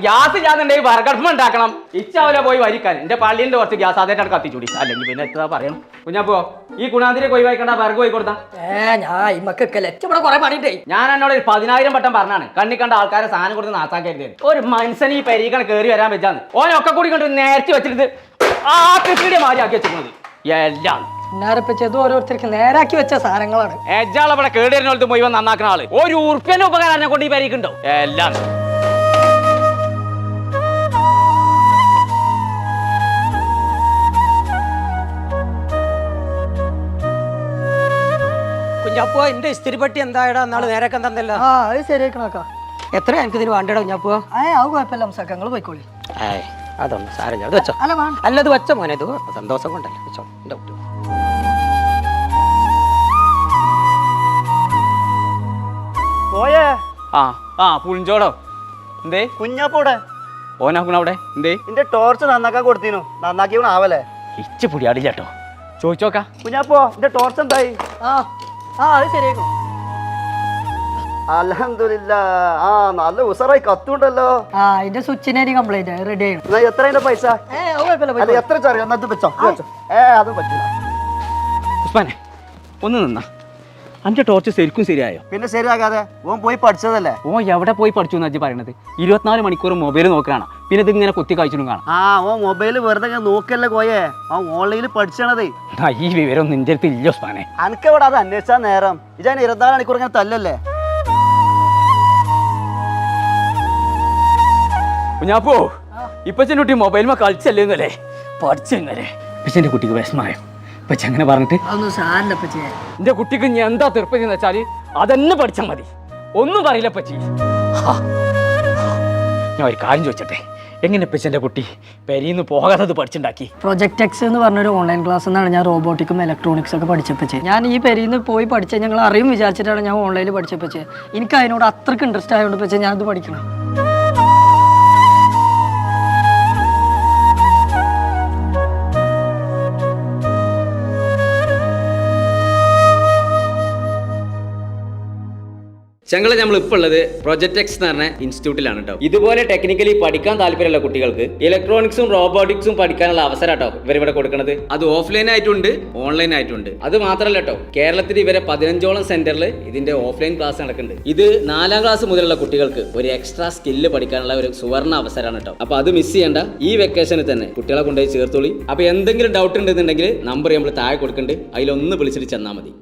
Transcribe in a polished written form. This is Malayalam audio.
ഗ്യാസ് ഇല്ലാന്നുണ്ടെങ്കിൽ വിറകടുപ്പ് ഉണ്ടാക്കണം. ഇച്ചാവല പോയി വരിക്കാൻ എന്റെ പള്ളിന്റെ കുറച്ച് ഗ്യാസ് ആദ്യമായിട്ടാണ് കത്തിച്ചൂടി. അല്ലെങ്കിൽ പിന്നെ എത്ര പറയണം. കുഞ്ഞാപ്പോ ഈ കുണാതിരെ പോയി വായിക്കണ്ട വിറക് പോയി കൊടുത്താ ഞാൻ എന്നോട് 10,000 വട്ടം പറഞ്ഞാണ് കണ്ണി കണ്ട ആൾക്കാരെ സാധനം കൊടുത്ത് നാസാക്കരുത്. ഒരു മനുഷ്യൻ ഈ പരീക്ഷണം കയറി വരാൻ വെച്ചാന്ന് ഓനൊക്കെ കൂടി കൊണ്ട് നേരത്തെ വെച്ചിട്ട് ആ കൃഷിയുടെ മാറി ആക്കി വെച്ചിരുന്നത് എല്ലാം ഓരോരുത്തർക്ക് നേരാക്കി വെച്ച സാധനങ്ങളാണ്. എജാളവിടെ കേടുവരുന്നോളത്ത് മുഴുവൻ നന്നാക്കുന്ന ആള് ഒരു ഉറുപ്പ്യന്റെ ഉപകാരം കൊണ്ട് ഈ പരീക്കുണ്ടോ എല്ലാം. കുഞ്ഞാപ്പോ എന്റെ ഇസ്തിരിപ്പെട്ടി എന്തായടാ നാളെ നേരൊക്കെ തന്നല്ലോ. ആ അത് ശരിയാക്കണക്കാ. എത്ര എനിക്ക് ഇതിന് വേണ്ടടാ കുഞ്ഞാപ്പോ? അത് കുഴപ്പമില്ല നിങ്ങൾ പോയിക്കോളി. അതൊന്നും സാരമില്ല, അത് വെച്ചോ. അല്ലത് വെച്ചോ മോനെ, ഇത് സന്തോഷം കൊണ്ടല്ലേ വെച്ചോ. എന്റെ കുട്ടി പോയേ പുളിഞ്ചോടോ എന്തേ കുഞ്ഞാപ്പോടെ ഓനാക്കണ അവിടെ എന്തേ എന്റെ ടോർച്ച് നന്നാക്കാൻ കൊടുത്തിനു, നന്നാക്കി ആവല്ലേ ഇച്ച് പുടിയാടില്ല കേട്ടോ. ചോദിച്ചോക്കാ കുഞ്ഞാപ്പോ എന്റെ ടോർച്ച് എന്തായി? അത് ശരിയാക്കും. അൽഹംദുലില്ലാ. നല്ല ഉസാറായി കത്തുണ്ടല്ലോ. അതിന്റെ സ്വിച്ചിനെ കംപ്ലൈന്റ് റെഡി ആയി. എത്ര പൈസ? അല്ല എത്ര ചെറിയ ഒന്നത് വെച്ചോ. അത് പറ്റില്ല. ഉസ്മാനെ ഒന്ന് നിന്നാ. അന്റെ ടോർച്ച് ശരിക്കും ശരിയായോ? പിന്നെ ശരിയാകാതെ ഓൻ പോയി പഠിച്ചതല്ലേ. ഓ എവിടെ പോയി പഠിച്ചു എന്നാ പറയണത്? 24 മണിക്കൂർ മൊബൈൽ നോക്കുകയാണ്, പിന്നെ ഇതിങ്ങനെ കുത്തി കഴിച്ചിട്ടും കാണാം. ഓൻ മൊബൈല് വെറുതെ നോക്കല്ലേ കോയേ, ഓൺലൈനിൽ പഠിച്ചണതേ. ഈ വിവരം നിന്റെ അടുത്ത് ഇല്ല ഉസ്മാനെ. അനക്കെവിടെ അത് അന്വേഷിച്ചാ നേരം? ഇജാൻ 24 മണിക്കൂർ ഇങ്ങനെ തല്ലല്ലേ. കുഞ്ഞാപ്പോ ഇപ്പച്ചൻ്റെ കുട്ടി മൊബൈലുമ കളിച്ചല്ലേ പഠിച്ചെങ്ങനെ? ഇപ്പച്ചൻ്റെ കുട്ടിക്ക് വിഷമായോ? ഇപ്പച്ച അങ്ങനെ പറഞ്ഞിട്ട് എന്റെ കുട്ടിക്ക് ഞാൻ എന്താ തീർപ്പതെന്ന് വെച്ചാല് അതെന്നെ പഠിച്ചാൽ മതി, ഒന്നും പറയില്ല പച്ചി. ഞാൻ ഒരു കാര്യം ചോദിച്ചട്ടെ, എങ്ങനെ ഇപ്പച്ചൻ്റെ കുട്ടി പെരീന്ന് പോകാത്തത് പഠിച്ചുണ്ടാക്കി? പ്രൊജക്ട് എക്സ് എന്ന് പറഞ്ഞൊരു ഓൺലൈൻ ക്ലാസ് എന്നാണ് ഞാൻ റോബോട്ടിക്കും ഇലക്ട്രോണിക്സ് ഒക്കെ പഠിച്ചപ്പച്ചേ. ഞാൻ ഈ പെരീന്ന് പോയി പഠിച്ച ഞങ്ങൾ അറിയും വിചാരിച്ചിട്ടാണ് ഞാൻ ഓൺലൈനിൽ പഠിച്ചപ്പച്ചേ. എനിക്ക് അതിനോട് അത്രക്ക് ഇൻട്രസ്റ്റ് ആയതുകൊണ്ട് പച്ചേ ഞാൻ അത് പഠിക്കണം. ഞങ്ങൾ നമ്മളിപ്പോൾ ഉള്ളത് പ്രൊജക്ട് എക്സ് എന്ന് പറഞ്ഞ ഇൻസ്റ്റിറ്റ്യൂട്ടിലാണ് കേട്ടോ. ഇതുപോലെ ടെക്നിക്കലി പഠിക്കാൻ താല്പര്യമുള്ള കുട്ടികൾക്ക് ഇലക്ട്രോണിക്സും റോബോട്ടിക്സും പഠിക്കാനുള്ള അവസരം കേട്ടോ ഇവരിവിടെ കൊടുക്കുന്നത്. അത് ഓഫ്ലൈൻ ആയിട്ടുണ്ട്, ഓൺലൈൻ ആയിട്ടുണ്ട്. അത് മാത്രമല്ല കേട്ടോ, കേരളത്തിൽ ഇവരെ 15ഓളം സെന്ററിൽ ഇതിന്റെ ഓഫ്ലൈൻ ക്ലാസ് നടക്കുന്നുണ്ട്. ഇത് 4ാം ക്ലാസ് മുതലുള്ള കുട്ടികൾക്ക് ഒരു എക്സ്ട്രാ സ്കില്ല് പഠിക്കാനുള്ള ഒരു സുവർണ്ണ അവസരമാണ് കേട്ടോ. അപ്പൊ അത് മിസ് ചെയ്യേണ്ട. ഈ വെക്കേഷനിൽ തന്നെ കുട്ടികളെ കൊണ്ടുപോയി ചേർത്തോളി. അപ്പൊ എന്തെങ്കിലും ഡൗട്ട് ഉണ്ടെന്നുണ്ടെങ്കിൽ നമ്പർ നമ്മൾ താഴെ കൊടുക്കുന്നുണ്ട്, അതിലൊന്ന് വിളിച്ചിട്ട് ചെന്നാൽ മതി.